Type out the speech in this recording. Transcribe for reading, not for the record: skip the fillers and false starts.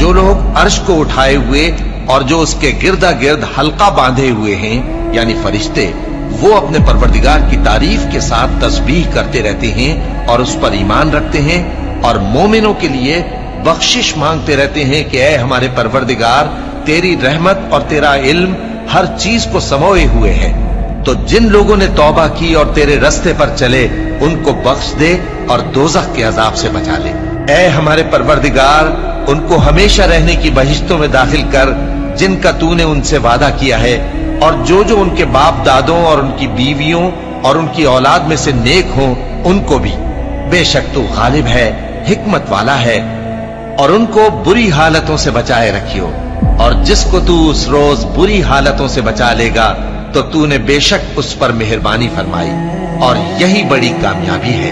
जो लोग अर्श को उठाए हुए और जो उसके गिरदा गिर्द हल्का बांधे हुए हैं यानी फरिश्ते, वो अपने परवरदिगार की तारीफ के साथ तस्बीह करते रहते हैं और उस पर ईमान रखते हैं और मोमिनों के लिए बख्शिश मांगते रहते हैं कि ऐ हमारे परवरदिगार, तेरी रहमत और तेरा इल्म हर चीज को समोए हुए है। तो जिन लोगों ने तौबा की और तेरे रस्ते पर चले, उनको बख्श दे और दोज़ख के अजाब से बचा ले। ऐ हमारे परवरदिगार, उनको हमेशा रहने की बहिश्तों में दाखिल कर जिनका तूने उनसे वादा किया है, और जो जो उनके बाप दादों और उनकी बीवियों और उनकी औलाद में से नेक हों उनको भी। बेशक तू गालिब है, हिकमत वाला है। और उनको बुरी हालतों से बचाए रखियो, और जिसको तू उस रोज बुरी हालतों से बचा लेगा तो तूने बेशक उस पर मेहरबानी फरमाई, और यही बड़ी कामयाबी है।